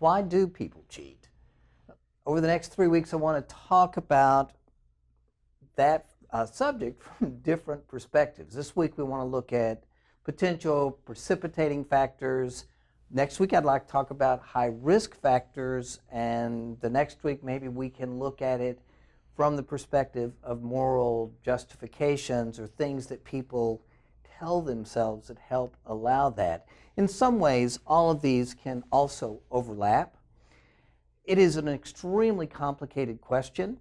Why do people cheat? Over the next 3 weeks, I want to talk about that subject from different perspectives. This week, we want to look at potential precipitating factors. Next week, I'd like to talk about high-risk factors, and the next week, maybe we can look at it from the perspective of moral justifications or things that people tell themselves that help allow that. In some ways, all of these can also overlap. It is an extremely complicated question,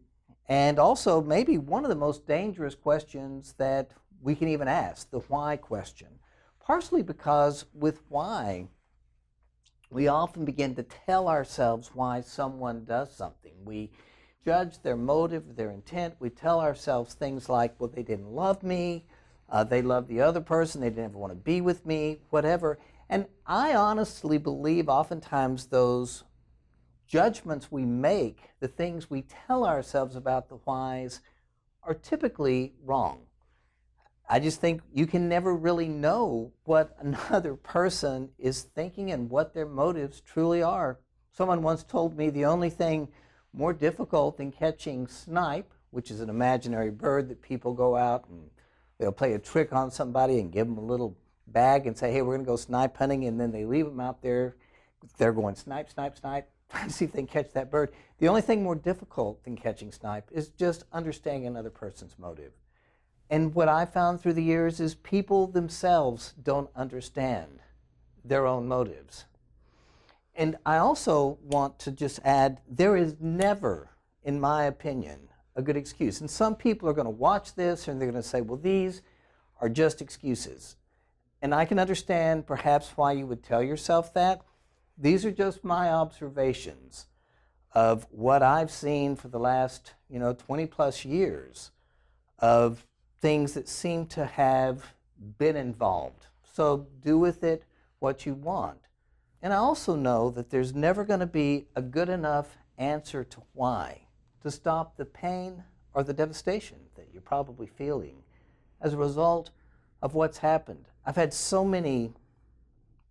and also maybe one of the most dangerous questions that we can even ask, the why question. Partially because with why, we often begin to tell ourselves why someone does something. We judge their motive, their intent. We tell ourselves things like, well, they didn't love me, they loved the other person, they didn't ever want to be with me, whatever. And I honestly believe oftentimes those judgments we make, the things we tell ourselves about the whys, are typically wrong. I just think you can never really know what another person is thinking and what their motives truly are. Someone once told me the only thing more difficult than catching snipe, which is an imaginary bird that people go out and they'll play a trick on somebody and give them a little bag and say, hey, we're going to go snipe hunting, and then they leave them out there. They're going snipe, snipe, snipe, trying to see if they can catch that bird. The only thing more difficult than catching snipe is just understanding another person's motive. And what I found through the years is people themselves don't understand their own motives. And I also want to just add, there is never, in my opinion, a good excuse. And some people are going to watch this and they're going to say, well, these are just excuses. And I can understand perhaps why you would tell yourself that. These are just my observations of what I've seen for the last 20 plus years of things that seem to have been involved. So do with it what you want. And I also know that there's never going to be a good enough answer to why to stop the pain or the devastation that you're probably feeling as a result of what's happened. I've had so many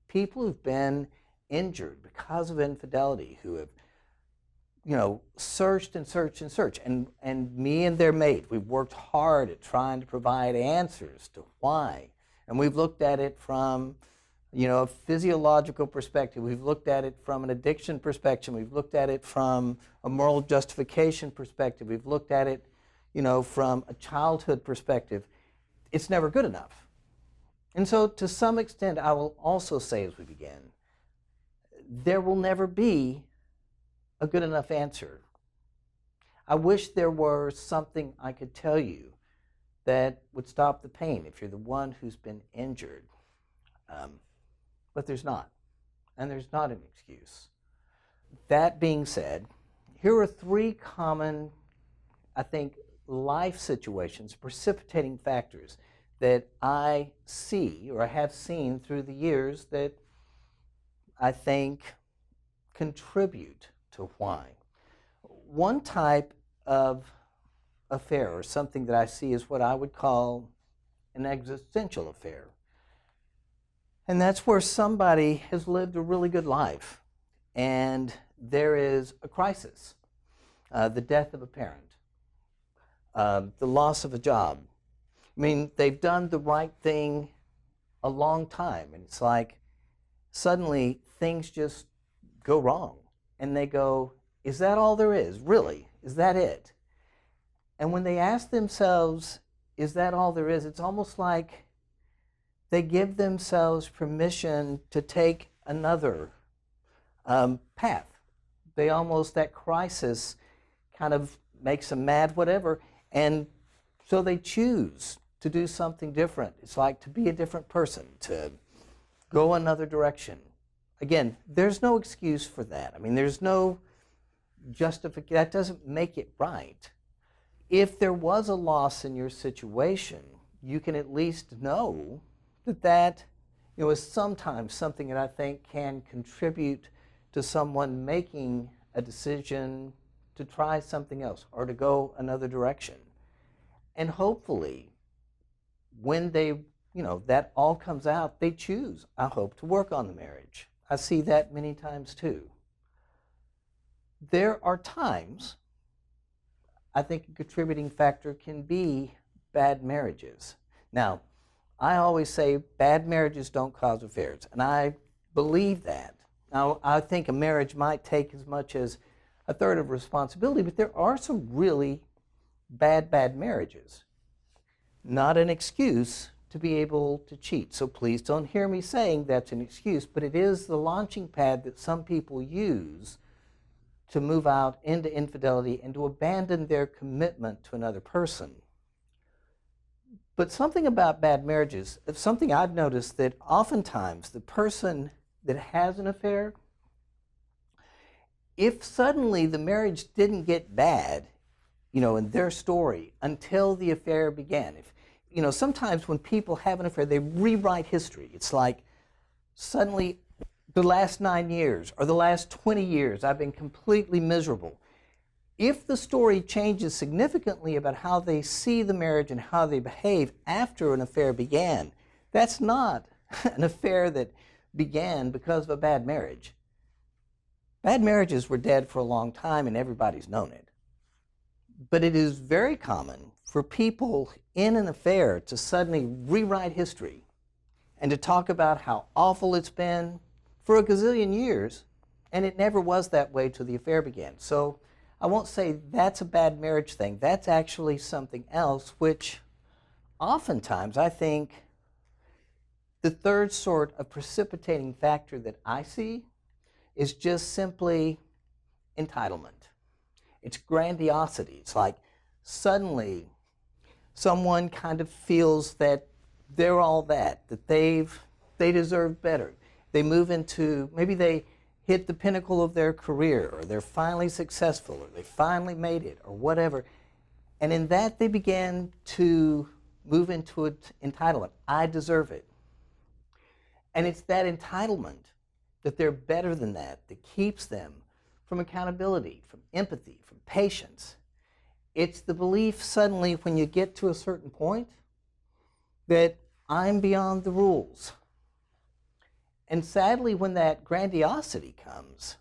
people who've been injured because of infidelity who have searched and searched and searched. And me and their mate, we've worked hard at trying to provide answers to why. And we've looked at it from a physiological perspective. We've looked at it from an addiction perspective. We've looked at it from a moral justification perspective. We've looked at it, from a childhood perspective. It's never good enough. And so to some extent, I will also say as we begin, there will never be a good enough answer. I wish there were something I could tell you that would stop the pain if you're the one who's been injured. But there's not. And there's not an excuse. That being said, here are 3 common, I think, life situations, precipitating factors that I see or have seen through the years that I think contribute to why. One type of affair or something that I see is what I would call an existential affair. And that's where somebody has lived a really good life and there is a crisis, the death of a parent, the loss of a job. I mean, they've done the right thing a long time, and it's like suddenly things just go wrong. And they go, is that all there is? Really? Is that it? And when they ask themselves, is that all there is? It's almost like they give themselves permission to take another path. That crisis kind of makes them mad, whatever, and so they choose to do something different. It's like to be a different person, to go another direction. Again, there's no excuse for that. I mean, there's no justification. That doesn't make it right. If there was a loss in your situation, you can at least know that is sometimes something that I think can contribute to someone making a decision to try something else or to go another direction. And hopefully, when they, that all comes out, they choose, I hope, to work on the marriage. I see that many times too. There are times, I think a contributing factor can be bad marriages. Now, I always say bad marriages don't cause affairs, and I believe that. Now, I think a marriage might take as much as a third of responsibility, but there are some really bad marriages. Not an excuse to be able to cheat. So please don't hear me saying that's an excuse, but it is the launching pad that some people use to move out into infidelity and to abandon their commitment to another person. But something about bad marriages, something I've noticed, that oftentimes the person that has an affair, if suddenly the marriage didn't get bad, in their story until the affair began. Sometimes when people have an affair, they rewrite history. It's like suddenly the last 9 years or the last 20 years, I've been completely miserable. If the story changes significantly about how they see the marriage and how they behave after an affair began, that's not an affair that began because of a bad marriage. Bad marriages were dead for a long time and everybody's known it. But it is very common for people in an affair to suddenly rewrite history and to talk about how awful it's been for a gazillion years, and it never was that way till the affair began. So I won't say that's a bad marriage thing. That's actually something else, which oftentimes I think the third sort of precipitating factor that I see is just simply entitlement. It's grandiosity. It's like suddenly someone kind of feels that they're all that they deserve better. They move into, maybe they hit the pinnacle of their career, or they're finally successful, or they finally made it, or whatever. And in that they begin to move into entitlement. I deserve it. And it's that entitlement that they're better than that keeps them from accountability, from empathy, from patience. It's the belief suddenly when you get to a certain point that I'm beyond the rules. And sadly, when that grandiosity comes,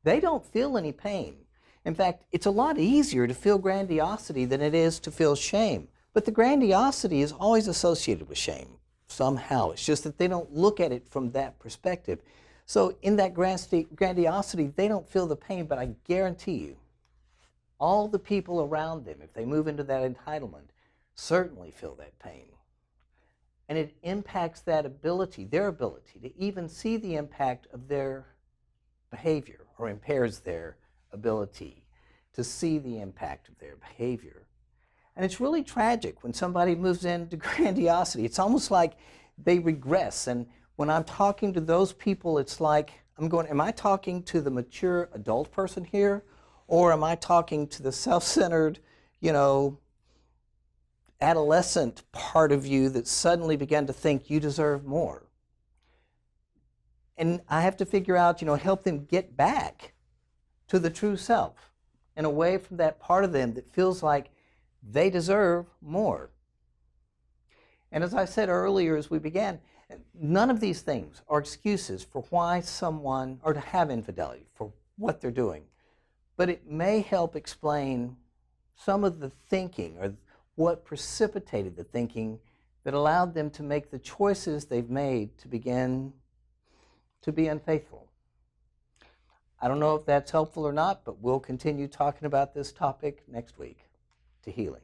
they don't feel any pain. In fact, it's a lot easier to feel grandiosity than it is to feel shame. But the grandiosity is always associated with shame somehow. It's just that they don't look at it from that perspective. So in that grandiosity, they don't feel the pain, but I guarantee you, all the people around them, if they move into that entitlement, certainly feel that pain. And it impacts that ability, their ability, to even see the impact of their behavior, or impairs their ability to see the impact of their behavior. And it's really tragic when somebody moves into grandiosity. It's almost like they regress. And when I'm talking to those people, it's like I'm going, am I talking to the mature adult person here? Or am I talking to the self-centered, adolescent part of you that suddenly began to think you deserve more? And I have to figure out, help them get back to the true self and away from that part of them that feels like they deserve more. And as I said earlier as we began, none of these things are excuses for why someone, or to have infidelity, for what they're doing. But it may help explain some of the thinking, or what precipitated the thinking that allowed them to make the choices they've made to begin to be unfaithful. I don't know if that's helpful or not, but we'll continue talking about this topic next week. To healing.